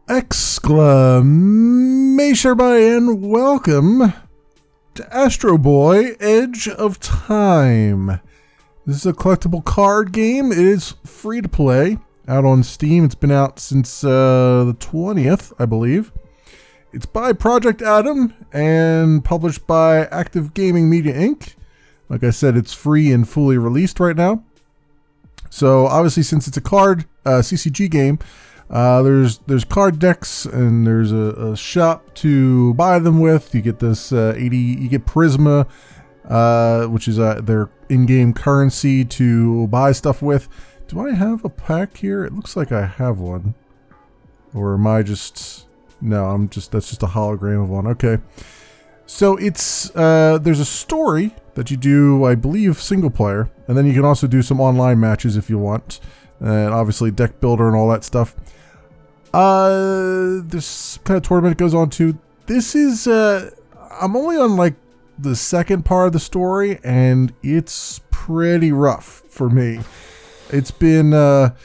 Exclamation everybody, and welcome to Astro Boy Edge of Time. This is a collectible card game. It is free to play out on Steam. It's been out since the 20th, I believe. It's by Project Adam and published by Active Gaming Media Inc. Like I said, it's free and fully released right now. So obviously, since it's a card CCG game, there's card decks and there's a shop to buy them with. You get this 80. You get Prisma, which is their in-game currency to buy stuff with. Do I have a pack here? It looks like I have one, or am I just? No, that's just a hologram of one. Okay, so it's there's a story that you do, I believe, single player, and then you can also do some online matches if you want, and obviously deck builder and all that stuff. This kind of tournament it goes on to. This is I'm only on like the second part of the story, and it's pretty rough for me. It's been a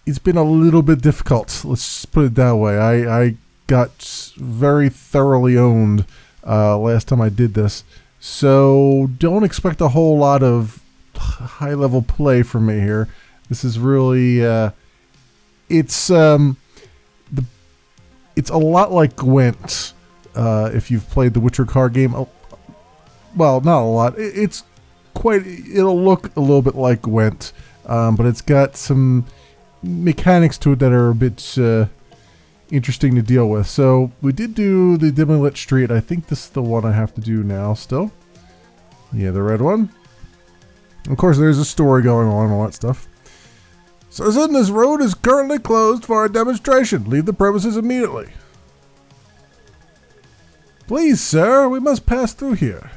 little bit difficult. Let's just put it that way. I got very thoroughly owned last time I did this, so don't expect a whole lot of high level play from me here. This is really it's a lot like Gwent, if you've played the Witcher card game. Well, not a lot. It'll look a little bit like Gwent, but it's got some mechanics to it that are a bit interesting to deal with. So we did do the dimly lit street. I think this is the one I have to do now still. Yeah, the red one. Of course, there's a story going on and all that stuff. Citizen, this road is currently closed for a demonstration. Leave the premises immediately. Please, sir, we must pass through here.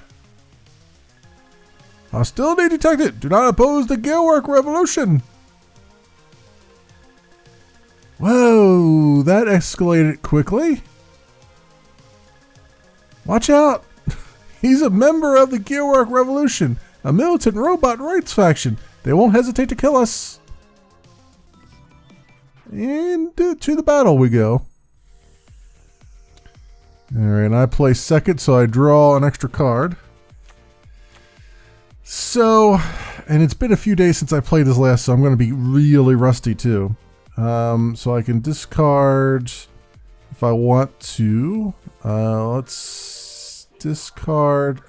Hostility detected. Do not oppose the gearwork revolution. Whoa, that escalated quickly. Watch out. He's a member of the gearwork revolution, a militant robot rights faction. They won't hesitate to kill us. And to the battle we go. Alright, I play second, so I draw an extra card. So, and it's been a few days since I played this last, so I'm going to be really rusty too. So I can discard if I want to. Let's discard.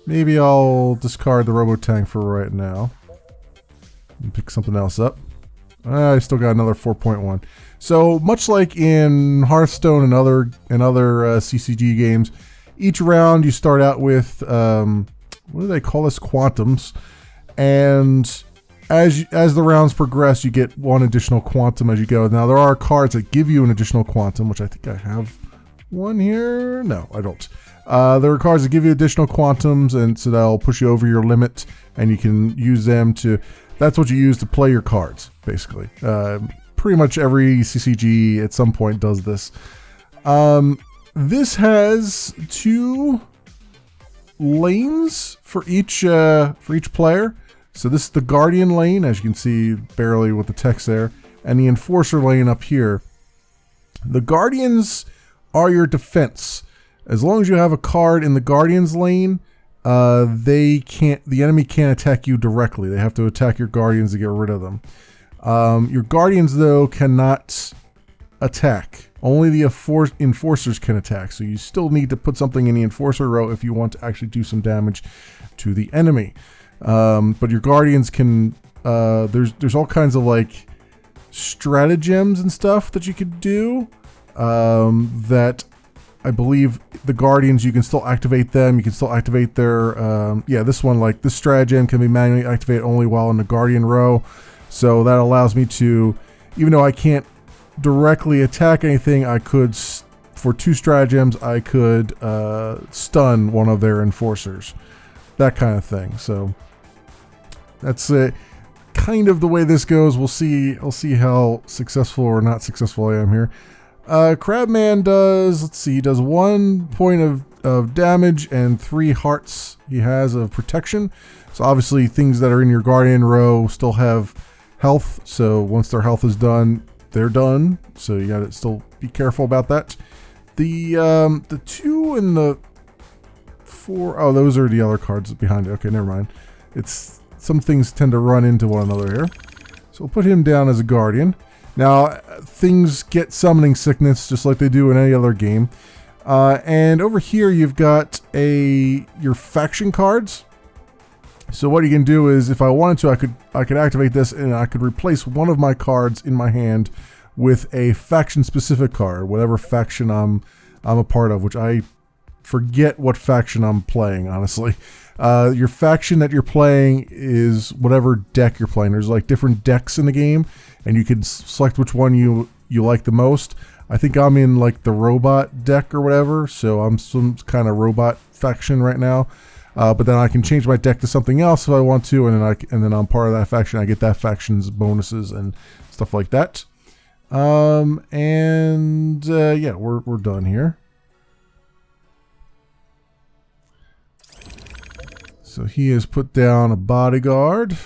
Maybe I'll discard the Robotank for right now and pick something else up. I still got another 4.1. So much like in Hearthstone and other CCG games, each round you start out with what do they call this? Quantums, and as the rounds progress, you get one additional quantum as you go. Now there are cards that give you an additional quantum, which I think I have one here. No, I don't. There are cards that give you additional quantums, and so that'll push you over your limit, and you can use them to. That's what you use to play your cards, basically. Pretty much every CCG at some point does this. This has 2 lanes for each player. So this is the Guardian lane, as you can see barely with the text there, and the Enforcer lane up here. The Guardians are your defense. As long as you have a card in the Guardians lane, the enemy can't attack you directly. They have to attack your Guardians to get rid of them. Your Guardians, though, cannot attack. Only the Enforcers can attack. So you still need to put something in the Enforcer row if you want to actually do some damage to the enemy. But your Guardians can. There's all kinds of like stratagems and stuff that you could do. That I believe the Guardians, you can still activate them. You can still activate their, this one, like this stratagem can be manually activated only while in the Guardian row. So that allows me to, even though I can't directly attack anything, I could, for 2 stratagems, I could stun one of their Enforcers. That kind of thing. So that's kind of the way this goes. We'll see. I'll see how successful or not successful I am here. Crabman does, let's see, he does 1 point of damage and 3 hearts he has of protection. So obviously things that are in your Guardian row still have health. So once their health is done, they're done. So you gotta still be careful about that. The 2 and the 4, oh, those are the other cards behind it. Okay, never mind. It's some things tend to run into one another here. So we'll put him down as a guardian. Now, things get summoning sickness just like they do in any other game. And over here you've got your faction cards. So what you can do is, if I wanted to, I could activate this and I could replace one of my cards in my hand with a faction specific card, whatever faction I'm a part of, which I forget what faction I'm playing, honestly. Your faction that you're playing is whatever deck you're playing. There's like different decks in the game, and you can select which one you like the most. I think I'm in like the robot deck or whatever, so I'm some kind of robot faction right now. But then I can change my deck to something else if I want to, and then I'm part of that faction. I get that faction's bonuses and stuff like that. Yeah, we're done here. So he has put down a bodyguard.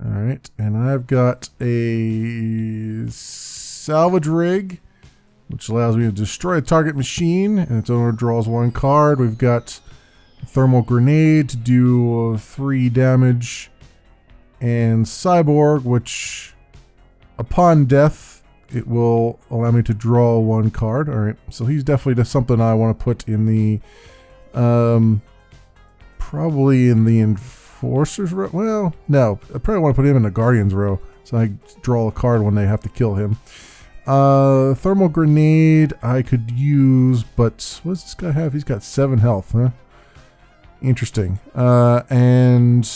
All right, and I've got a salvage rig, which allows me to destroy a target machine, and its owner draws 1 card. We've got a thermal grenade to do 3 damage, and cyborg, which upon death it will allow me to draw 1 card. All right, so he's definitely something I want to put in the probably in the enforcers row. Well, no, I probably want to put him in the guardians row, so I draw a card when they have to kill him. Thermal grenade I could use, but what does this guy have? He's got 7 health, huh? Interesting. And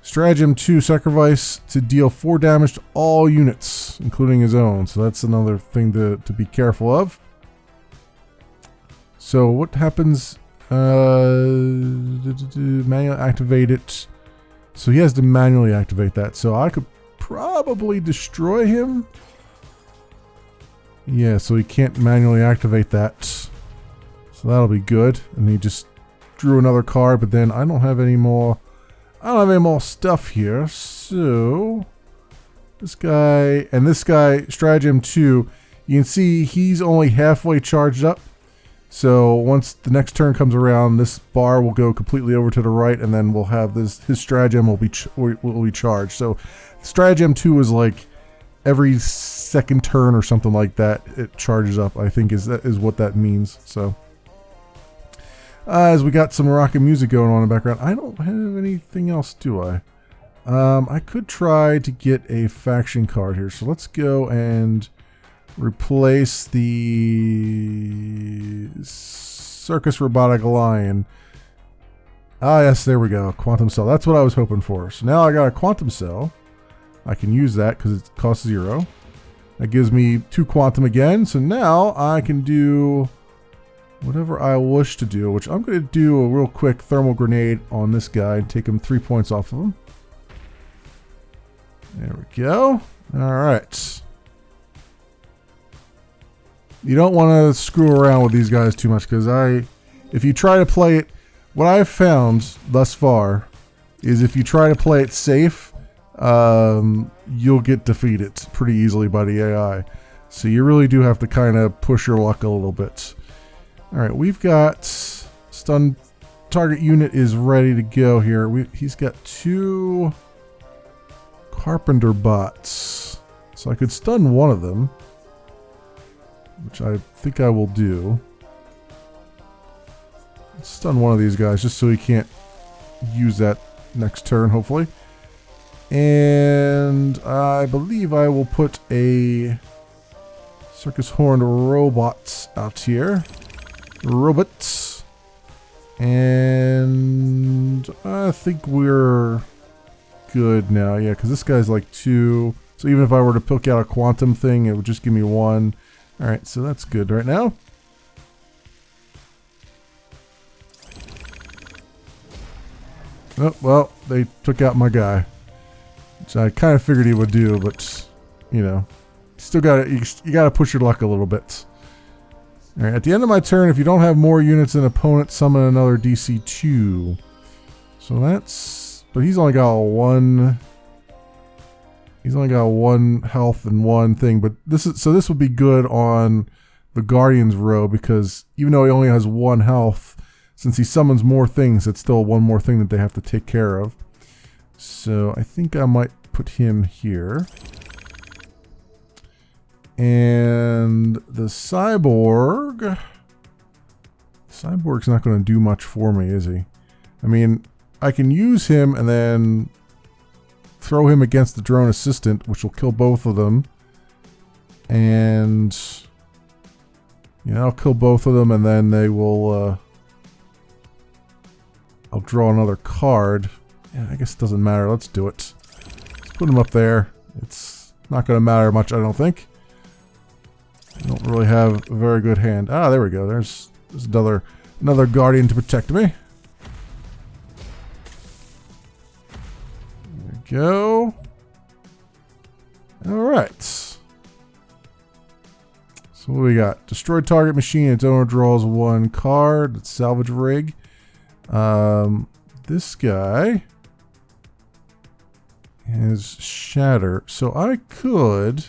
stratagem 2, sacrifice to deal 4 damage to all units, including his own. So that's another thing to be careful of. So what happens? Manually activate it. So he has to manually activate that. So I could probably destroy him. Yeah, so he can't manually activate that. So that'll be good. And he just drew another card, but then I don't have any more stuff here. So this guy and this guy, stratagem 2, you can see he's only halfway charged up. So once the next turn comes around, this bar will go completely over to the right, and then we'll have his stratagem will be charged. So stratagem 2 is like every second turn or something like that, it charges up, I think is what that means. So as we got some rocket music going on in the background, I don't have anything else, do I? I could try to get a faction card here. So let's go and replace the Circus Robotic Lion. Ah, yes, there we go. Quantum Cell. That's what I was hoping for. So now I got a Quantum Cell. I can use that because it costs 0. That gives me 2 Quantum again. So now I can do whatever I wish to do, which I'm going to do a real quick thermal grenade on this guy and take him 3 points off of him. There we go. All right. You don't want to screw around with these guys too much, because if you try to play it, what I've found thus far is if you try to play it safe, you'll get defeated pretty easily by the AI. So you really do have to kind of push your luck a little bit. All right, we've got stun target unit is ready to go here. He's got 2 carpenter bots, so I could stun one of them, which I think I will do. Let's stun one of these guys just so he can't use that next turn, hopefully. And I believe I will put a circus horned robots out here. Robots. And I think we're good now. Yeah, because this guy's like 2. So even if I were to pick out a quantum thing, it would just give me 1. Alright, so that's good right now. Oh, well, they took out my guy. Which I kind of figured he would do, but, you know, you gotta push your luck a little bit. Alright, at the end of my turn, if you don't have more units than opponent, summon another DC 2. So that's... But he's only got 1 He's only got 1 health and 1 thing, but this would be good on the Guardian's row because even though he only has 1 health, since he summons more things, it's still 1 more thing that they have to take care of. So I think I might put him here. And the Cyborg's not going to do much for me, is he? I mean, I can use him and then throw him against the drone assistant, which will kill both of them. And yeah, I'll kill both of them, and then they will. I'll draw another card. Yeah, I guess it doesn't matter. Let's do it. Let's put him up there. It's not going to matter much, I don't think. I don't really have a very good hand. Ah, there we go. There's another Guardian to protect me. Go. All right. So what do we got? Destroy target machine. Its owner draws 1 card. It's salvage rig. This guy has shatter. So I could.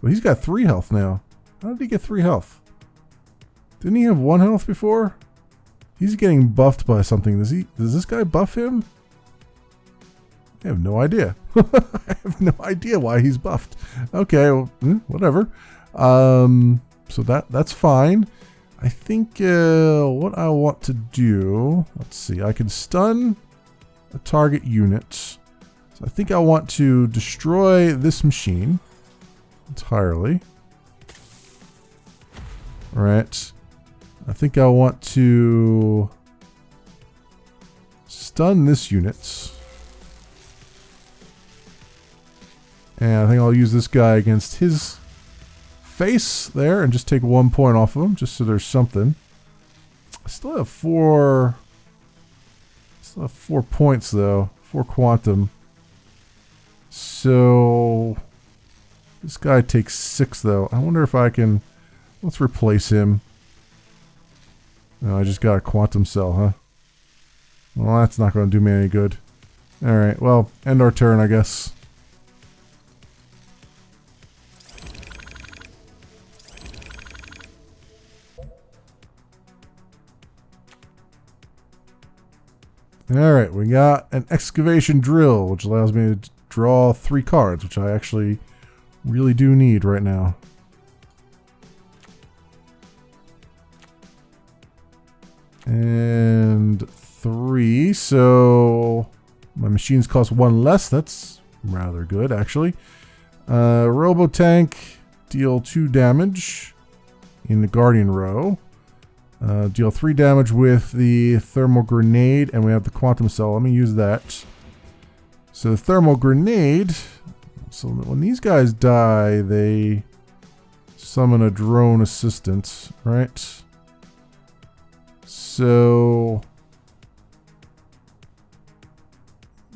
Well, he's got 3 health now. How did he get 3 health? Didn't he have 1 health before? He's getting buffed by something. Does this guy buff him? I have no idea. I have no idea why he's buffed. Okay, well, whatever. So that's fine. I think what I want to do, let's see, I can stun a target unit. So I think I want to destroy this machine entirely. All right. I think I want to stun this unit. And I think I'll use this guy against his face there and just take 1 point off of him, just so there's something. I still have 4 points though, 4 quantum. So this guy takes 6 though. I wonder if I can, let's replace him. No, I just got a quantum cell, huh? Well, that's not going to do me any good. Alright, well, end our turn, I guess. Alright, we got an excavation drill, which allows me to draw 3 cards, which I actually really do need right now. And 3, so my machines cost 1 less. That's rather good, actually. Robo Tank, deal 2 damage in the Guardian row. Deal 3 damage with the thermal grenade, and we have the quantum cell. Let me use that. So the thermal grenade, so that when these guys die, they summon a drone assistant, right? So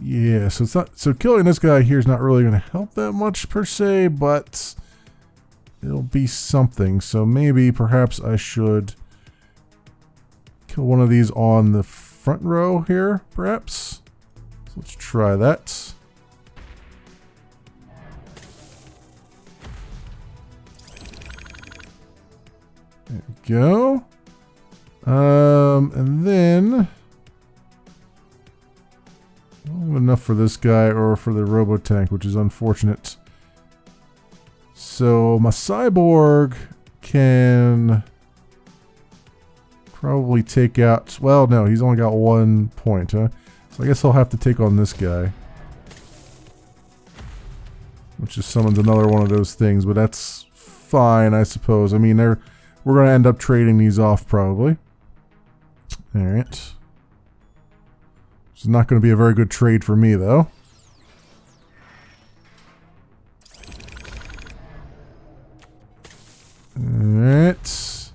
yeah, so it's not, so killing this guy here is not really going to help that much per se, but it'll be something. So maybe perhaps I should kill one of these on the front row here, perhaps. So let's try that. There we go. And then enough for this guy or for the robo tank, which is unfortunate. So my cyborg can probably take out, well, no, he's only got 1 point, huh? So I guess I'll have to take on this guy, which just summons another one of those things, but that's fine, I suppose. I mean, we're going to end up trading these off probably. Alright. This is not going to be a very good trade for me, though. Alright.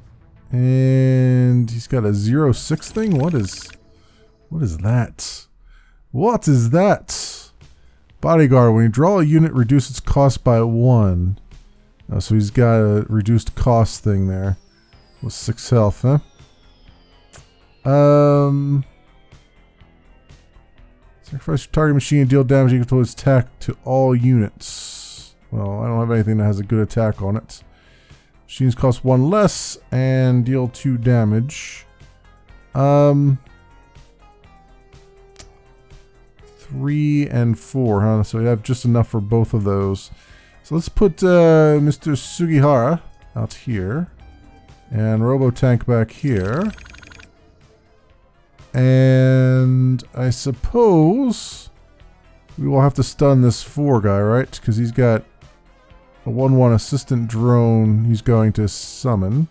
And he's got a 0-6 thing? What is that? What is that? Bodyguard. When you draw a unit, reduce its cost by 1. Oh, so he's got a reduced cost thing there. With 6 health, huh? So Sacrifice your target machine and deal damage equal to its attack to all units. Well, I don't have anything that has a good attack on it. Machines cost 1 less and deal 2 damage. 3 and 4, huh? So we have just enough for both of those. So let's put Mr. Sugihara out here. And Robotank back here. And I suppose we will have to stun this 4 guy, right? Because he's got a 1/1 assistant drone he's going to summon.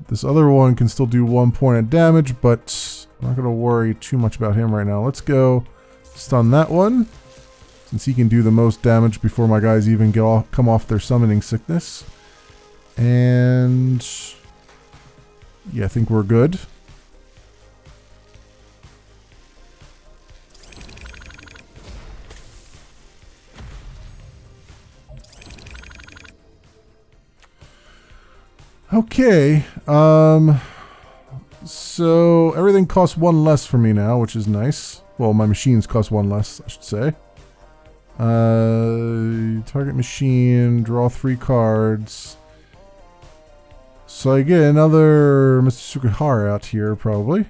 This other one can still do 1 point of damage, but I'm not going to worry too much about him right now. Let's go stun that one, since he can do the most damage before my guys even come off their summoning sickness. And yeah, I think we're good. Okay, so everything costs 1 less for me now, which is nice. Well, my machines cost 1 less, I should say. Target machine, draw 3 cards. So I get another Mr. Sugihara out here, probably.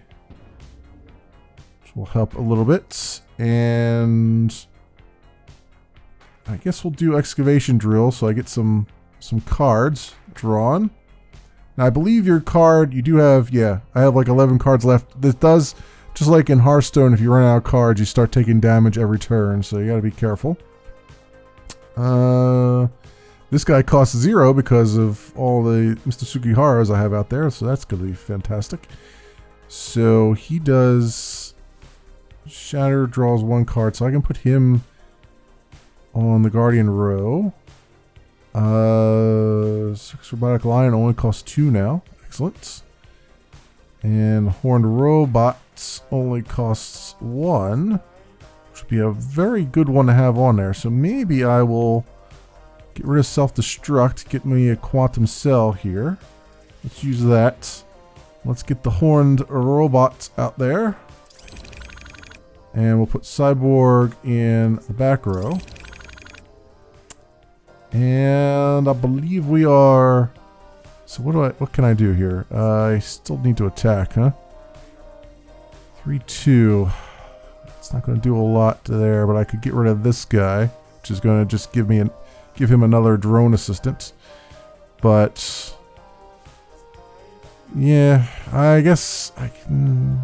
Which will help a little bit. And I guess we'll do excavation drill, so I get some cards drawn. Now, I believe your card, you do have, yeah, I have like 11 cards left. This does, just like in Hearthstone, if you run out of cards, you start taking damage every turn, so you gotta be careful. This guy costs 0 because of all the Mr. Sugiharas I have out there, so that's gonna be fantastic. So he does Shatter, draws 1 card, so I can put him on the Guardian row. Circus Robotic Lion only costs 2 now. Excellent. And Horned Robots only costs 1. Which would be a very good one to have on there. So maybe I will get rid of Self-Destruct. Get me a Quantum Cell here. Let's use that. Let's get the Horned Robots out there. And we'll put Cyborg in the back row. And I believe we are... So what can I do here? I still need to attack, huh? 3-2. It's not going to do a lot there, but I could get rid of this guy, which is going to just give him another drone assistant. But yeah, I guess I can...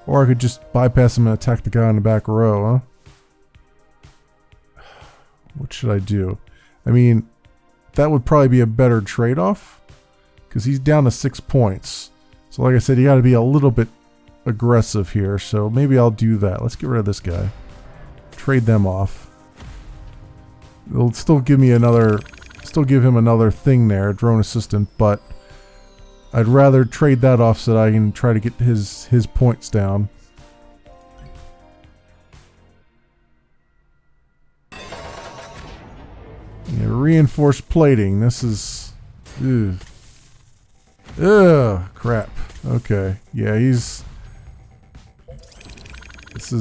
Or I could just bypass him and attack the guy in the back row, huh? What should I do? I mean, that would probably be a better trade-off, because he's down to 6 points. So like I said, you got to be a little bit aggressive here, so maybe I'll do that. Let's get rid of this guy. Trade them off. It'll still give me still give him another thing there, drone assistant, but I'd rather trade that off so that I can try to get his points down. Yeah, reinforced plating. This is... Ugh, crap. Okay. Yeah, he's... This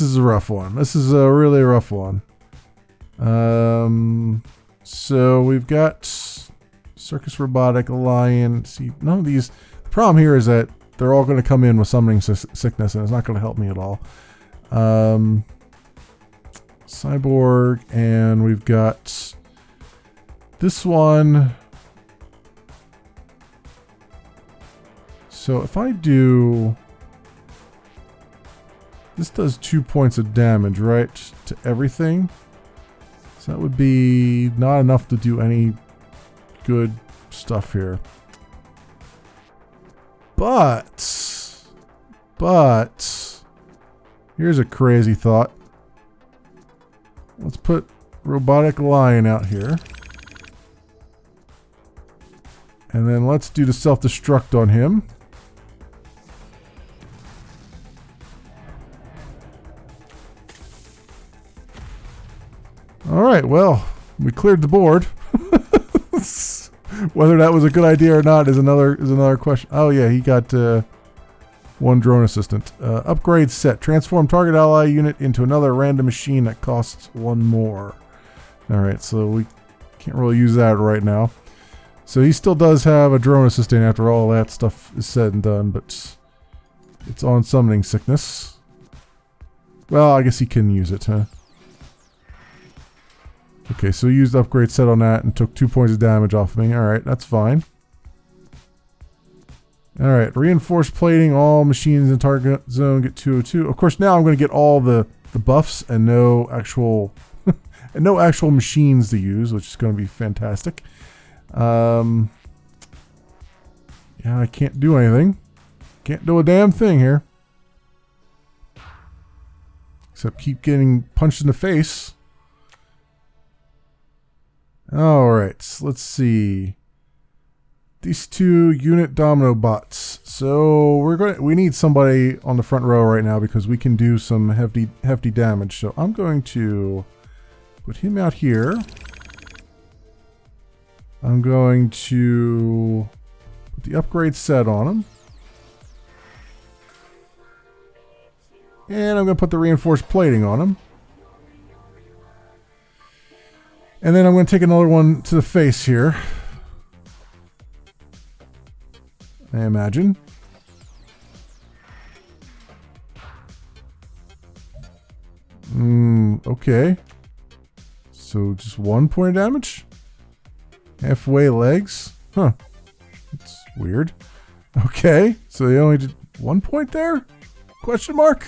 is a rough one. This is a really rough one. So we've got Circus Robotic, Lion. See, none of these... The problem here is that they're all going to come in with summoning sickness, and it's not going to help me at all. Cyborg, and we've got this one. So if I do... This does 2 points of damage, right? To everything. So that would be not enough to do any good stuff here. But here's a crazy thought. Let's put Robotic Lion out here. And then let's do the self-destruct on him. Alright, well, we cleared the board. Whether that was a good idea or not is another question. Oh yeah, he got One drone assistant. Upgrade set. Transform target ally unit into another random machine that costs one more. Alright, so we can't really use that right now. So he still does have a drone assistant after all that stuff is said and done, but it's on summoning sickness. Well, I guess he can use it, huh? Okay, so he used upgrade set on that and took 2 points of damage off of me. Alright, that's fine. Alright, reinforced plating. All machines in target zone get 202. Of course, now I'm going to get all the buffs and no actual machines to use, which is going to be fantastic. Yeah, I can't do anything. Can't do a damn thing here. Except keep getting punched in the face. Alright, let's see. These 2 unit domino bots. So we need somebody on the front row right now because we can do some hefty damage. So I'm going to put him out here. I'm going to put the upgrade set on him. And I'm going to put the reinforced plating on him. And then I'm going to take another one to the face here. I imagine. Okay. So just 1 point of damage? Halfway legs? Huh. That's weird. Okay. So they only did 1 point there? Question mark?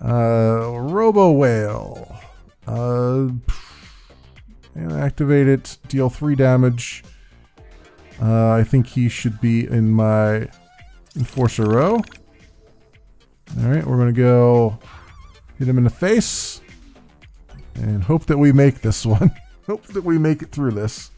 Robo Whale. And activate it. Deal 3 damage. I think he should be in my Enforcer row. Alright, we're going to go hit him in the face. And hope that we make this one. Hope that we make it through this.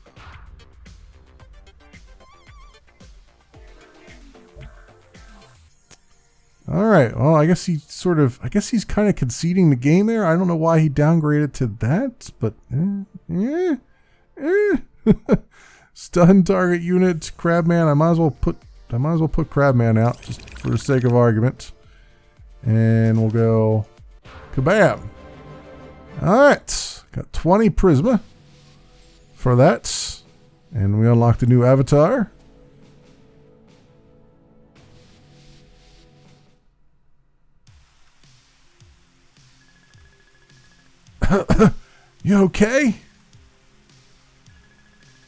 Alright, well, I guess he's kind of conceding the game there. I don't know why he downgraded to that, but stun target unit, Crabman. I might as well put Crabman out just for the sake of argument. And we'll go kabam. Alright, got 20 Prisma for that. And we unlocked a new avatar. You okay?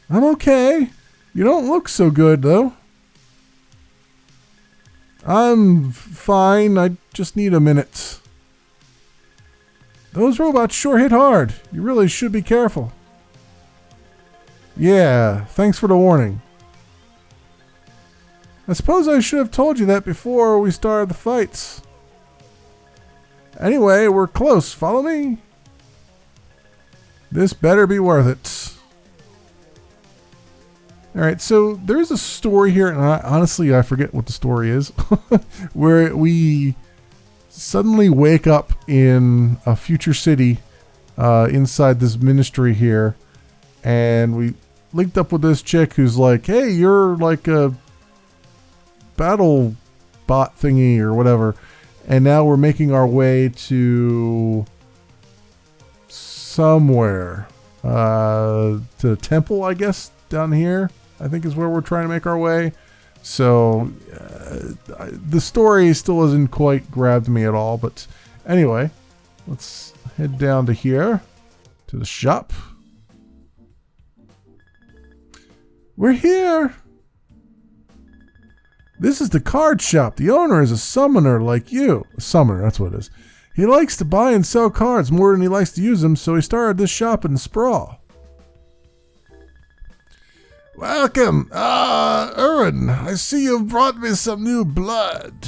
I'm okay. You don't look so good, though. I'm fine. I just need a minute. Those robots sure hit hard. You really should be careful. Yeah, thanks for the warning. I suppose I should have told you that before we started the fights. Anyway, we're close. Follow me. This better be worth it. Alright, so there's a story here, and honestly, I forget what the story is, where we suddenly wake up in a future city inside this ministry here, and we linked up with this chick who's like, hey, you're like a battle bot thingy or whatever, and now we're making our way to somewhere, to the temple, I guess, down here, I think is where we're trying to make our way. So the story still hasn't quite grabbed me at all, but anyway, let's head down to here, to the shop. We're here. This is the card shop. The owner is a summoner like you. A summoner, that's what it is. He likes to buy and sell cards more than he likes to use them, so he started this shop in Sprawl. Welcome, Erwin. I see you've brought me some new blood.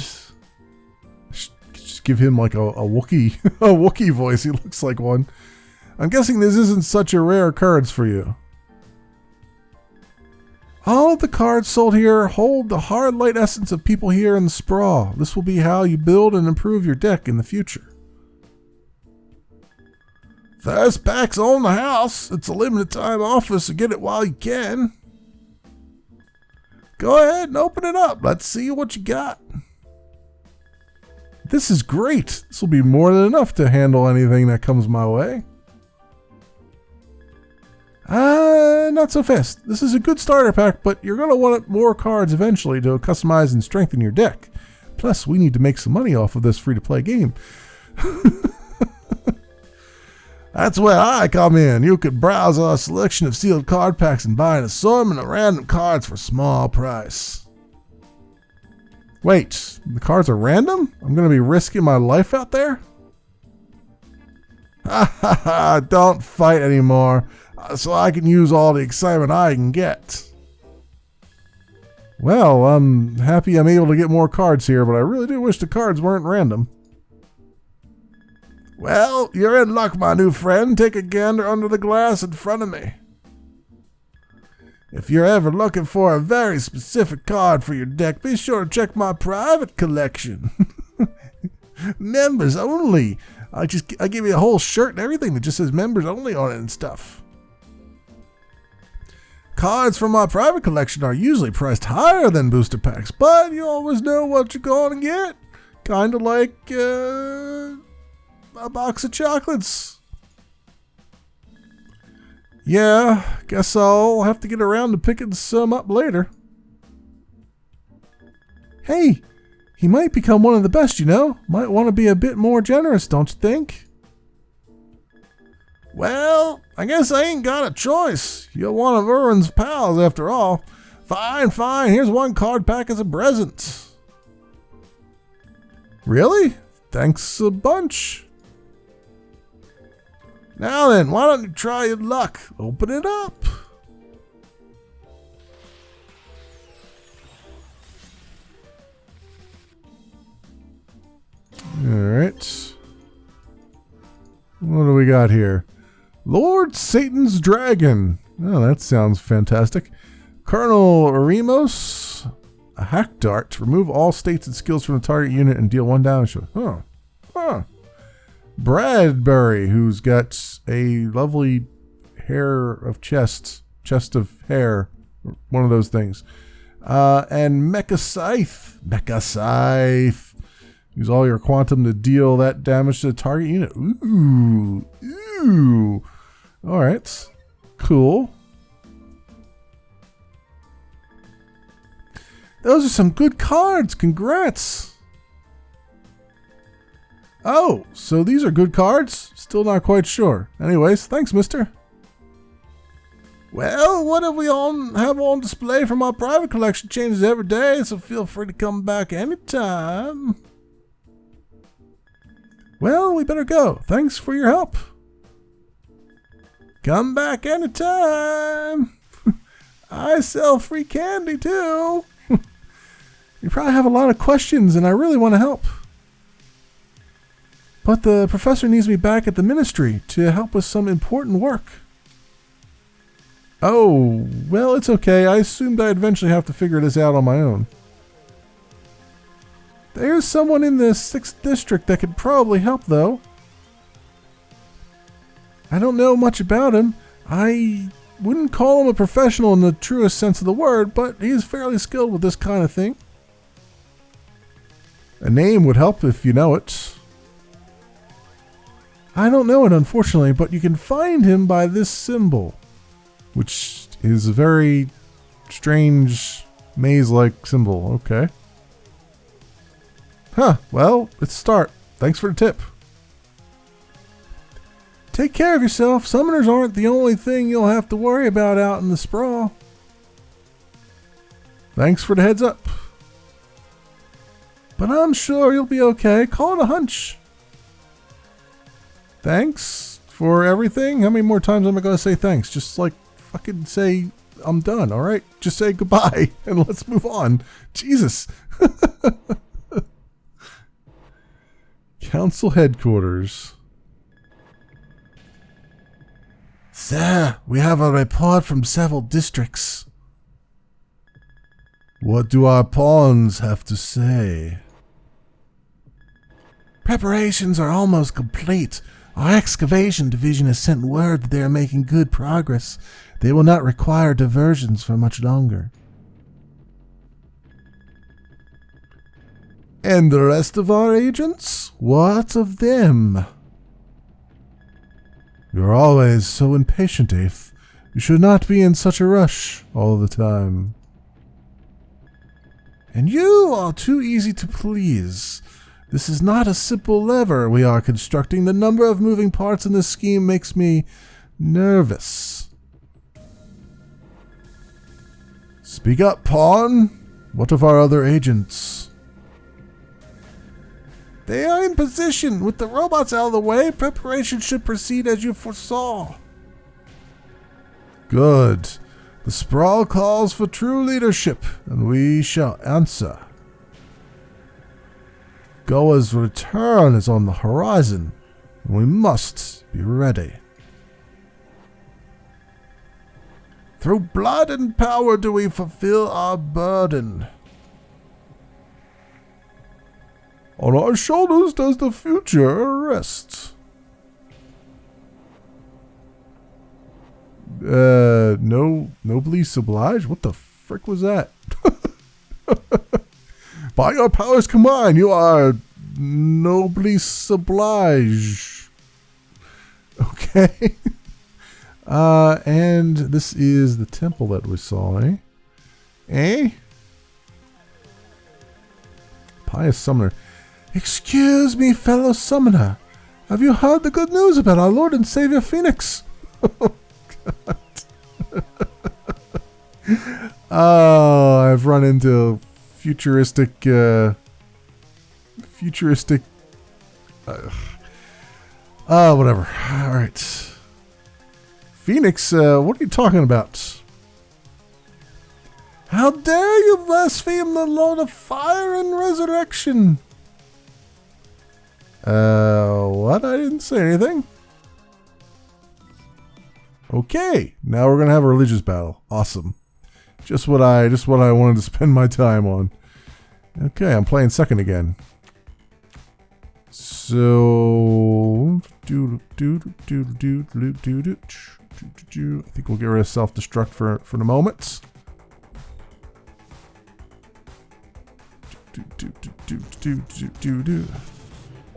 Just give him like a Wookiee, a Wookiee voice. He looks like one. I'm guessing this isn't such a rare occurrence for you. All of the cards sold here hold the hard light essence of people here in the Sprawl. This will be how you build and improve your deck in the future. First packs own the house. It's a limited time offer, so get it while you can. Go ahead and open it up. Let's see what you got. This is great. This will be more than enough to handle anything that comes my way. Not so fast. This is a good starter pack, but you're going to want more cards eventually to customize and strengthen your deck. Plus, we need to make some money off of this free-to-play game. That's where I come in. You could browse our selection of sealed card packs and buy an assortment of random cards for a small price. Wait, the cards are random? I'm going to be risking my life out there? Ha ha ha, don't fight anymore, so I can use all the excitement I can get. Well, I'm happy I'm able to get more cards here, but I really do wish the cards weren't random. Well, you're in luck, my new friend. Take a gander under the glass in front of me. If you're ever looking for a very specific card for your deck, be sure to check my private collection. Members only. I give you a whole shirt and everything that just says members only on it and stuff. Cards from my private collection are usually priced higher than booster packs, but you always know what you're going to get. Kind of like a box of chocolates. Yeah, guess I'll have to get around to picking some up later. Hey, he might become one of the best, you know. Might want to be a bit more generous, don't you think? Well, I guess I ain't got a choice. You're one of Urin's pals after all. Fine, fine. Here's one card pack as a present. Really? Thanks a bunch. Now then, why don't you try your luck? Open it up. Alright. What do we got here? Lord Satan's Dragon. Oh, that sounds fantastic. Colonel Oremos. A hack dart. Remove all states and skills from the target unit and deal 1 damage. Huh. Bradbury, who's got a lovely hair of chest of hair, one of those things. And Mecha Scythe. Use all your quantum to deal that damage to the target unit. Ooh. All right, cool. Those are some good cards. Congrats. Oh, so these are good cards? Still not quite sure. Anyways, thanks, mister. Well, what have we have on display from our private collection changes every day, so feel free to come back anytime. Well, we better go. Thanks for your help. Come back anytime. I sell free candy too. You probably have a lot of questions and I really want to help. But the professor needs me back at the ministry to help with some important work. Oh, well, it's okay. I assumed I'd eventually have to figure this out on my own. There's someone in the 6th district that could probably help, though. I don't know much about him. I wouldn't call him a professional in the truest sense of the word, but he's fairly skilled with this kind of thing. A name would help if you know it. I don't know it, unfortunately, but you can find him by this symbol, which is a very strange maze-like symbol. Okay. Huh, well, let's start. Thanks for the tip. Take care of yourself. Summoners aren't the only thing you'll have to worry about out in the sprawl. Thanks for the heads up. But I'm sure you'll be okay. Call it a hunch. Thanks for everything. How many more times am I going to say thanks? Just like fucking say I'm done, all right? Just say goodbye and let's move on. Jesus. Council headquarters. Sir, we have a report from several districts. What do our pawns have to say? Preparations are almost complete. Our excavation division has sent word that they are making good progress. They will not require diversions for much longer. And the rest of our agents? What of them? You're always so impatient, Eighth. You should not be in such a rush all the time. And you are too easy to please. This is not a simple lever we are constructing. The number of moving parts in this scheme makes me nervous. Speak up, Pawn. What of our other agents? They are in position. With the robots out of the way, preparation should proceed as you foresaw. Good. The sprawl calls for true leadership, and we shall answer. Goa's return is on the horizon, and we must be ready. Through blood and power do we fulfill our burden. On our shoulders does the future rest. Noblesse oblige? What the frick was that? By your powers combined, you are noblesse oblige. Okay. And this is the temple that we saw, eh? Eh? Pious Summoner. Excuse me, fellow summoner. Have you heard the good news about our Lord and Savior Phoenix? Oh, God. Oh, I've run into futuristic, whatever. All right. Phoenix, what are you talking about? How dare you blaspheme the Lord of Fire and Resurrection? What? I didn't say anything. Okay, now we're gonna have a religious battle. Awesome. Just what I wanted to spend my time on. Okay, I'm playing second again. So I think we'll get rid of self-destruct for the moment.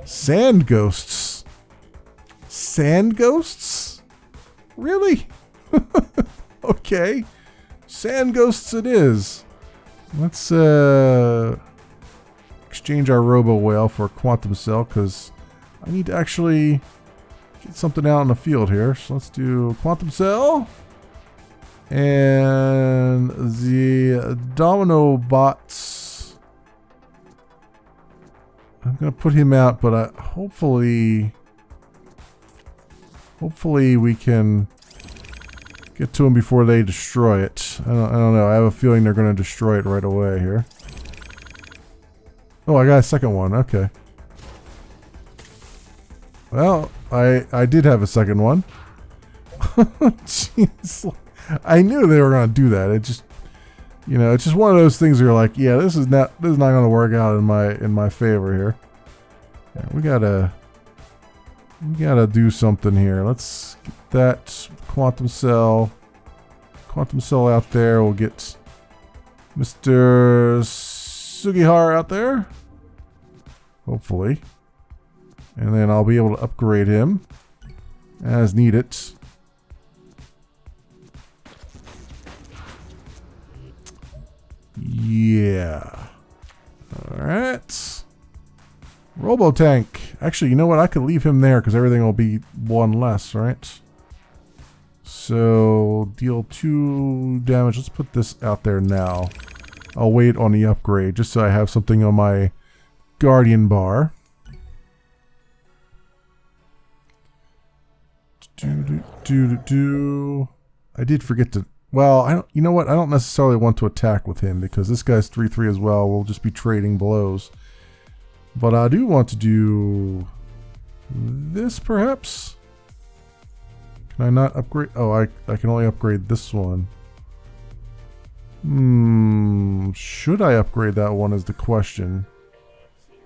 Sand ghosts. Sand ghosts? Really? Okay. Sand ghosts it is. Let's exchange our robo whale for a quantum cell because I need to actually get something out in the field here. So let's do quantum cell. And the domino bots. I'm gonna put him out, but hopefully we can get to him before they destroy it. I don't know. I have a feeling they're gonna destroy it right away here. Oh, I got a second one. Okay. Well, I did have a second one. Jeez. I knew they were gonna do that. It just, you know, it's just one of those things where you're like, yeah, this is not gonna work out in my favor here. Yeah, we gotta do something here. Let's get that quantum cell out there. We'll get Mr. Sugihara out there, hopefully, and then I'll be able to upgrade him as needed. Yeah. Alright. Robotank. Actually, you know what? I could leave him there because everything will be one less, right? So, deal 2 damage. Let's put this out there now. I'll wait on the upgrade just so I have something on my Guardian bar. I did forget to... Well, you know what? I don't necessarily want to attack with him because this guy's 3/3 as well. We'll just be trading blows. But I do want to do this, perhaps? Can I not upgrade? Oh, I can only upgrade this one. Should I upgrade that one is the question.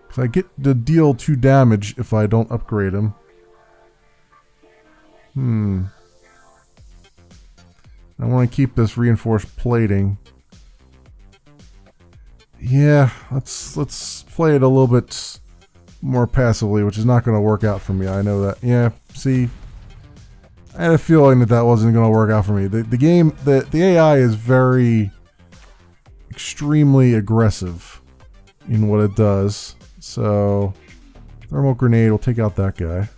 Because I get to deal 2 damage if I don't upgrade him. I want to keep this reinforced plating. Yeah, let's play it a little bit more passively, which is not going to work out for me. I know that. Yeah, see, I had a feeling that wasn't going to work out for me. The game, the AI is very extremely aggressive in what it does. So, thermal grenade will take out that guy.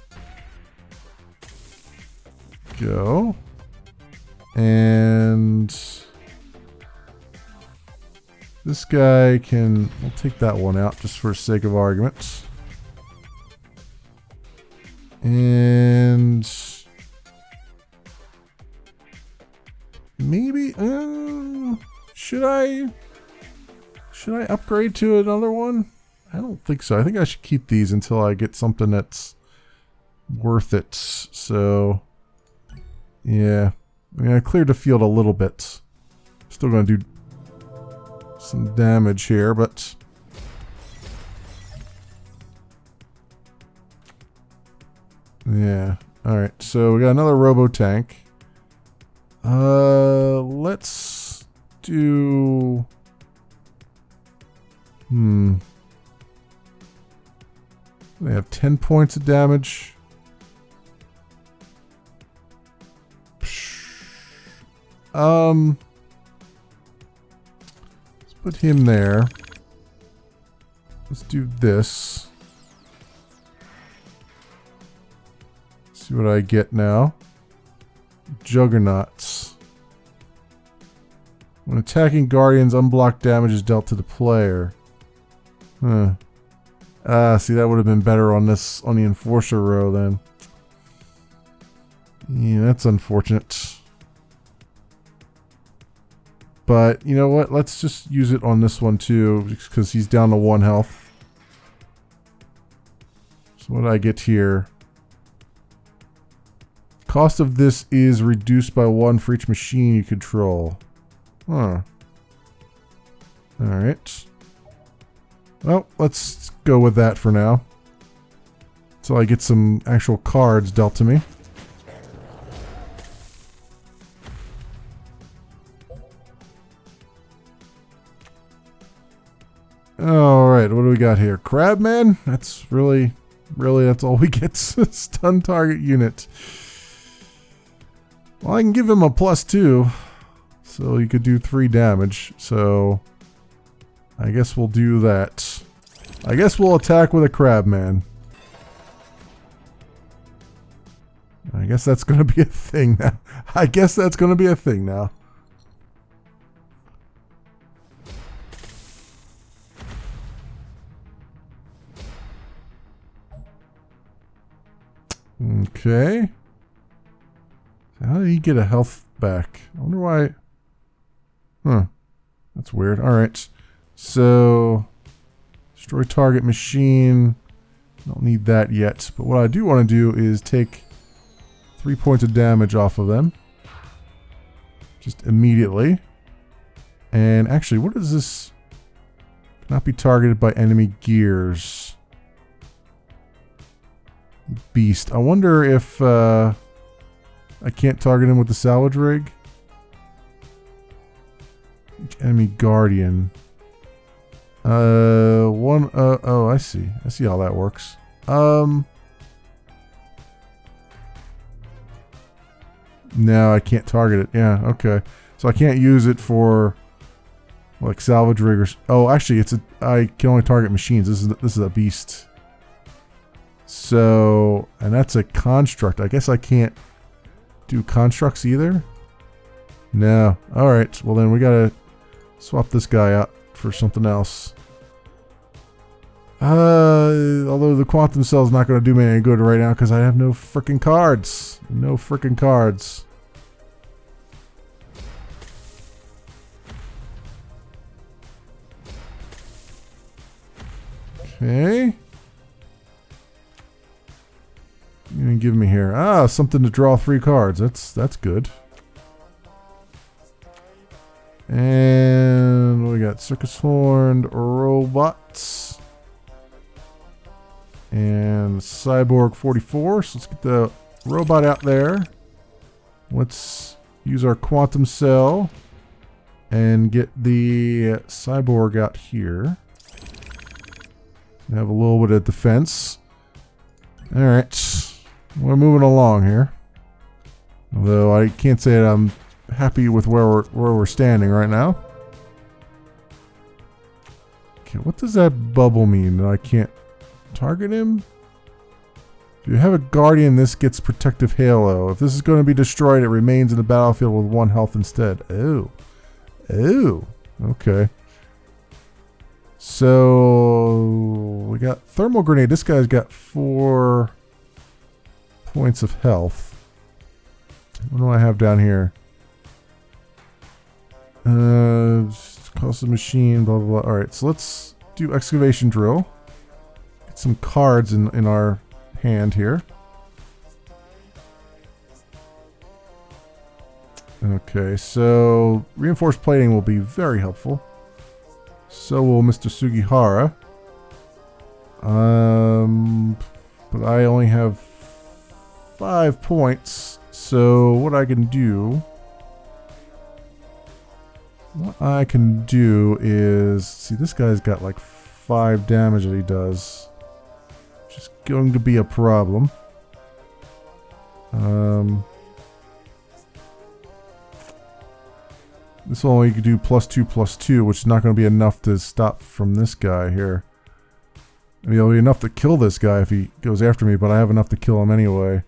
Go. And this guy we'll take that one out just for sake of argument. And maybe, should I upgrade to another one? I don't think so. I think I should keep these until I get something that's worth it. So, yeah. I mean, I cleared the field a little bit. Still going to do some damage here, but yeah. Alright, so we got another robo tank. Let's do they have 10 points of damage. Let's put him there. Let's do this. See what I get now. Juggernauts. When attacking guardians, unblocked damage is dealt to the player. Huh. See, that would have been better on the enforcer row then. Yeah, that's unfortunate. But, you know what? Let's just use it on this one too, because he's down to 1 health. So what do I get here? Cost of this is reduced by 1 for each machine you control. Huh. Alright. Well, let's go with that for now. So I get some actual cards dealt to me. Alright, what do we got here? Crabman? That's that's all we get. Stun target unit. Well, I can give him a +2. So he could do 3 damage. So I guess we'll do that. I guess we'll attack with a Crabman. I guess that's going to be a thing now. I guess that's going to be a thing now. Okay. How did he get a health back? I wonder why. Huh. That's weird. Alright. So, destroy target machine. Don't need that yet. But what I do want to do is take 3 points of damage off of them. Just immediately. And actually, what is this? Cannot be targeted by enemy gears. Beast. I wonder if I can't target him with the salvage rig. Enemy guardian. Oh, I see. I see how that works. No, I can't target it. Yeah, okay. So I can't use it for like salvage riggers. Oh, actually, I can only target machines. This is a beast. So, and that's a construct. I guess I can't do constructs either. No. All right. Well, then we gotta swap this guy out for something else. Although the quantum cell is not going to do me any good right now because I have no freaking cards. No freaking cards. Okay. You gonna give me here? Ah, something to draw 3 cards. That's good. And what we got? Circus horned robots. And Cyborg 44. So let's get the robot out there. Let's use our quantum cell. and get the cyborg out here. Have a little bit of defense. Alright. We're moving along here. Although I can't say that I'm happy with where we're standing right now. Okay, what does that bubble mean? That I can't target him? If you have a guardian, this gets protective halo. If this is going to be destroyed, it remains in the battlefield with 1 health instead. Oh. Oh. Okay. So we got thermal grenade. This guy's got 4 points of health. What do I have down here? Cost of machine, blah, blah, blah. Alright, so let's do excavation drill. Get some cards in our hand here. Okay, so reinforced plating will be very helpful. So will Mr. Sugihara. But I only have 5 points. So what I can do is, see, this guy's got like 5 damage that he does, which is going to be a problem. This will only do +2/+2, which is not going to be enough to stop from this guy here. I mean, it'll be enough to kill this guy if he goes after me, but I have enough to kill him anyway.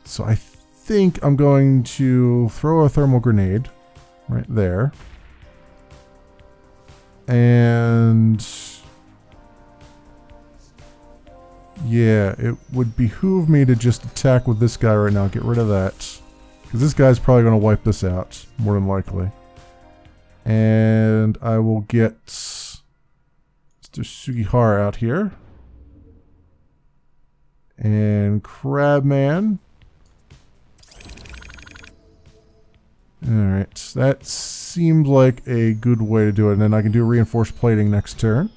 So I think I'm going to throw a thermal grenade right there. And yeah, it would behoove me to just attack with this guy right now. Get rid of that. Because this guy's probably going to wipe this out, more than likely. And I will get Mr. Sugihara out here. And Crabman. Alright, that seemed like a good way to do it. And then I can do reinforced plating next turn.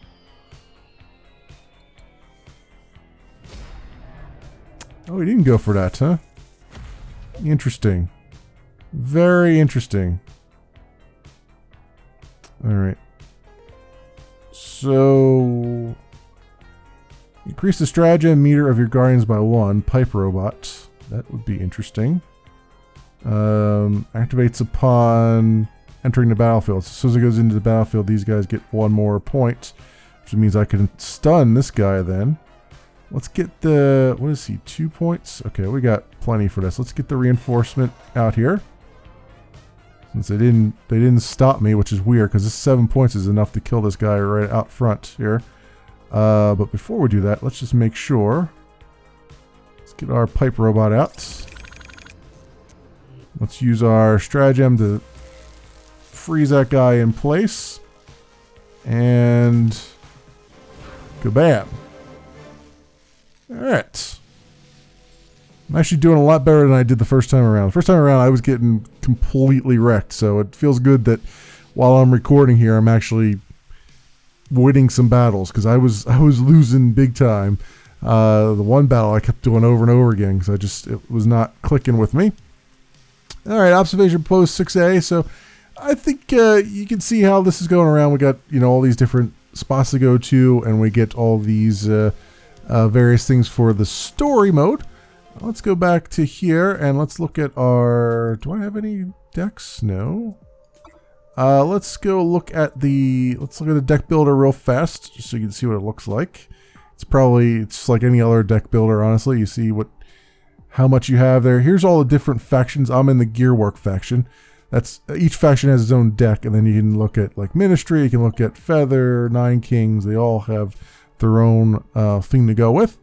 Oh, he didn't go for that, huh? Interesting. Very interesting. Alright. So increase the stratagem meter of your guardians by 1. Pipe robot. That would be interesting. Activates upon entering the battlefield. So as soon as it goes into the battlefield, these guys get 1 more point. Which means I can stun this guy then. Let's get the, what is he, 2 points? Okay, we got plenty for this. Let's get the reinforcement out here. Since they didn't stop me, which is weird, because this 7 points is enough to kill this guy right out front here. But before we do that, let's just make sure. Let's get our pipe robot out. Let's use our stratagem to freeze that guy in place. And kabam. Alright. I'm actually doing a lot better than I did the first time around. The first time around I was getting completely wrecked, so it feels good that while I'm recording here I'm actually winning some battles, because I was losing big time. The one battle I kept doing over and over again because it was not clicking with me. Alright, observation post 6A. So I think you can see how this is going around. We got, all these different spots to go to, and we get all these various things for the story mode. Let's go back to here and let's look at our... Do I have any decks? No. Let's go look at the... Let's look at the deck builder real fast, just so you can see what it looks like. It's like any other deck builder, honestly. You see how much you have there. Here's all the different factions. I'm in the Gearwork faction. Each faction has its own deck, and then you can look at like Ministry, you can look at Feather, Nine Kings. They all have their own thing to go with.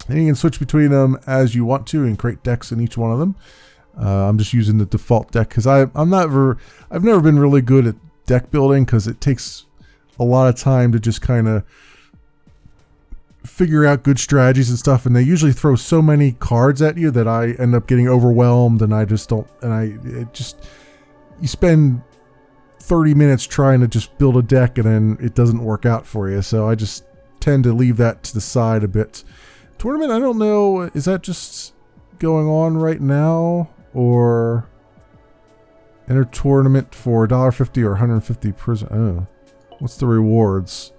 And you can switch between them as you want to and create decks in each one of them. I'm just using the default deck because I've never been really good at deck building, because it takes a lot of time to just kind of figure out good strategies and stuff, and they usually throw so many cards at you that I end up getting overwhelmed, and I just don't, you spend 30 minutes trying to just build a deck and then it doesn't work out for you, so I just tend to leave that to the side a bit. Tournament, I don't know, is that just going on right now, or Enter tournament for $1.50 or 150 prism. Oh, what's the rewards?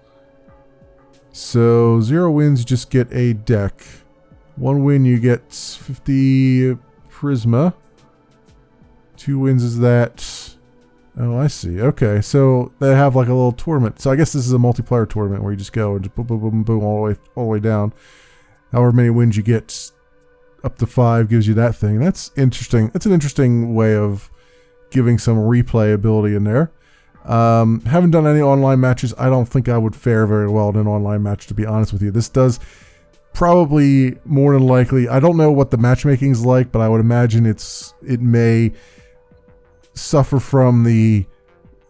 So 0 wins, you just get a deck. 1 win, you get 50 prisma. 2 wins is that. Oh, I see. Okay, so they have like a little tournament. So I guess this is a multiplayer tournament where you just go and just boom, boom, boom, boom, all the way down. However many wins you get, up to 5 gives you that thing. That's interesting. That's an interesting way of giving some replayability in there. Haven't done any online matches. I don't think I would fare very well in an online match, to be honest with you. This does probably more than likely. I don't know what the matchmaking is like, but I would imagine it may suffer from the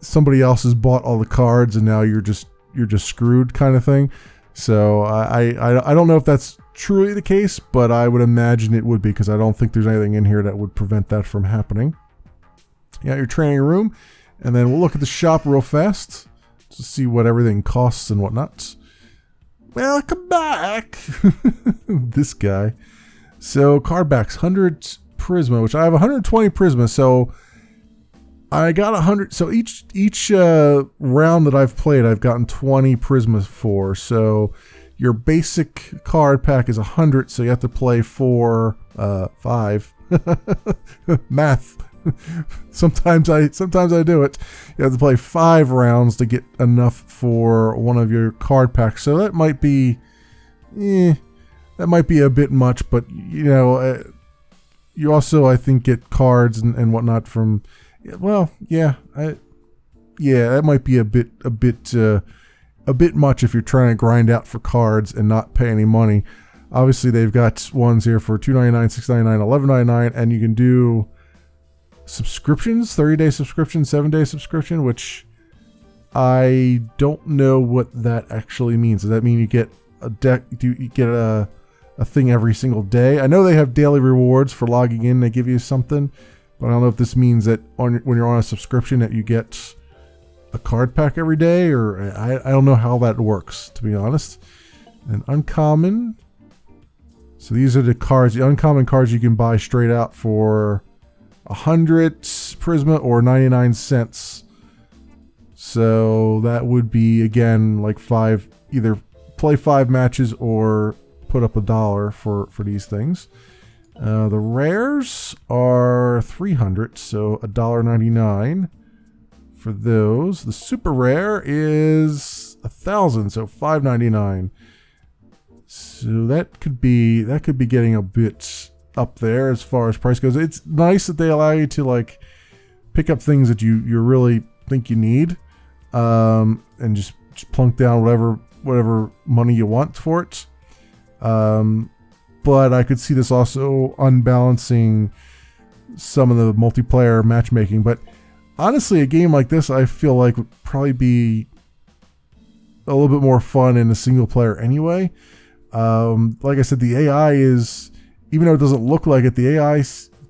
somebody else has bought all the cards and now you're just screwed kind of thing. So I don't know if that's truly the case, but I would imagine it would be, because I don't think there's anything in here that would prevent that from happening. You got your training room, and then we'll look at the shop real fast to see what everything costs and whatnot. Welcome back. This guy. So card backs, 100 prisma, which I have 120 prisma, so I got 100. So each round that I've played, I've gotten 20 prisma for. So your basic card pack is 100, so you have to play 5. Math. Sometimes I do it. You have to play 5 rounds to get enough for one of your card packs. So that might be, a bit much. But you know, you also, I think, get cards and whatnot from. Well, that might be a bit much if you're trying to grind out for cards and not pay any money. Obviously, they've got ones here for $2.99, $6.99, $11.99, and you can do subscriptions, 30-day subscription, 7-day subscription, which I don't know what that actually means. Does that mean you get a deck? Do you get a thing every single day? I know they have daily rewards for logging in. They give you something, but I don't know if this means that when you're on a subscription that you get a card pack every day, or I don't know how that works, to be honest. And uncommon. So these are the cards, the uncommon cards you can buy straight out for 100 prisma or 99 cents. So that would be, again, like 5, either play 5 matches or put up $1 for these things. The rares are 300, so $1.99 for those. The super rare is 1,000, so $5.99. So that could be getting a bit up there as far as price goes. It's nice that they allow you to like pick up things that you really think you need, and just plunk down whatever money you want for it. But I could see this also unbalancing some of the multiplayer matchmaking. But honestly, a game like this, I feel like, would probably be a little bit more fun in a single player anyway. Like I said, the AI is, even though it doesn't look like it, the AI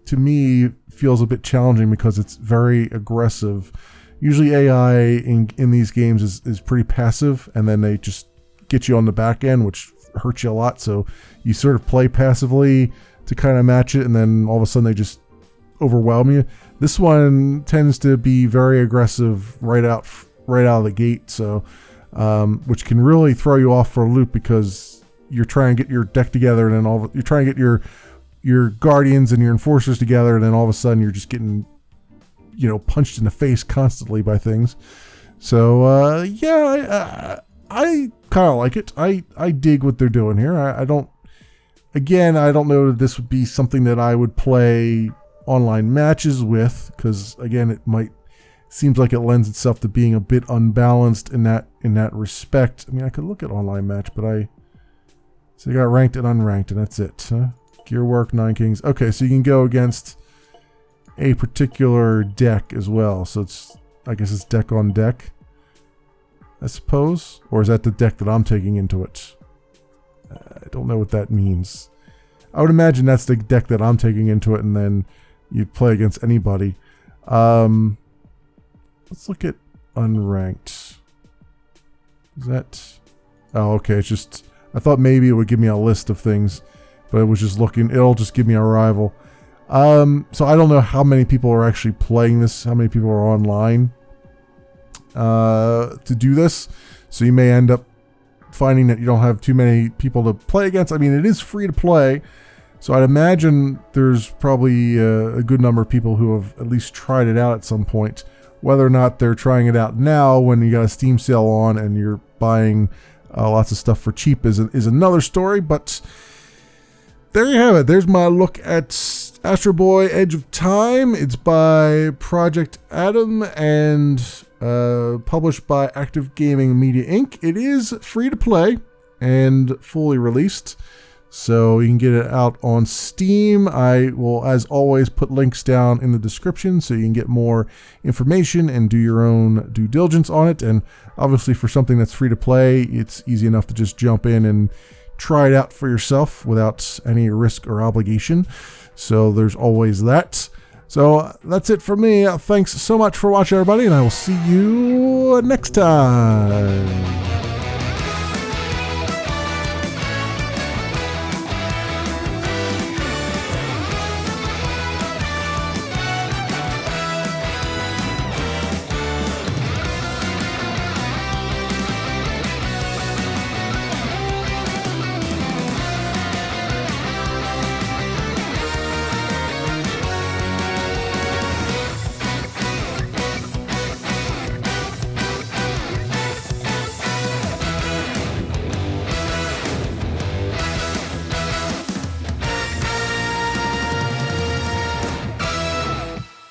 to me feels a bit challenging because it's very aggressive. Usually AI in these games is pretty passive, and then they just get you on the back end, which hurts you a lot. So you sort of play passively to kind of match it, and then all of a sudden they just overwhelm you. This one tends to be very aggressive right out of the gate, so which can really throw you off for a loop, because you're trying to get your deck together, and then you're trying to get your guardians and your enforcers together, and then all of a sudden you're just getting, punched in the face constantly by things. So I kind of like it. I dig what they're doing here. I don't know that this would be something that I would play online matches with, because again, seems like it lends itself to being a bit unbalanced in that respect. I mean, I could look at online match, but so you got ranked and unranked, and that's it. Gear work, 9 kings. Okay, so you can go against a particular deck as well. So I guess it's deck on deck, I suppose, or is that the deck that I'm taking into it? I don't know what that means. I would imagine that's the deck that I'm taking into it, and then you play against anybody. Let's look at unranked. Is that? Oh, okay. It's just, I thought maybe it would give me a list of things, but it was just looking. It'll just give me a rival. So I don't know how many people are actually playing this, how many people are online to do this. So you may end up finding that you don't have too many people to play against. I mean, it is free to play, so I'd imagine there's probably a good number of people who have at least tried it out at some point. Whether or not they're trying it out now when you got a Steam sale on and you're buying lots of stuff for cheap is another story, but there you have it. There's my look at Astro Boy Edge of Time. It's by Project Adam and published by Active Gaming Media Inc. It is free to play and fully released, so you can get it out on Steam. I will, as always, put links down in the description so you can get more information and do your own due diligence on it. And obviously for something that's free to play, it's easy enough to just jump in and try it out for yourself without any risk or obligation. So there's always that. So that's it for me. Thanks so much for watching, everybody, and I will see you next time.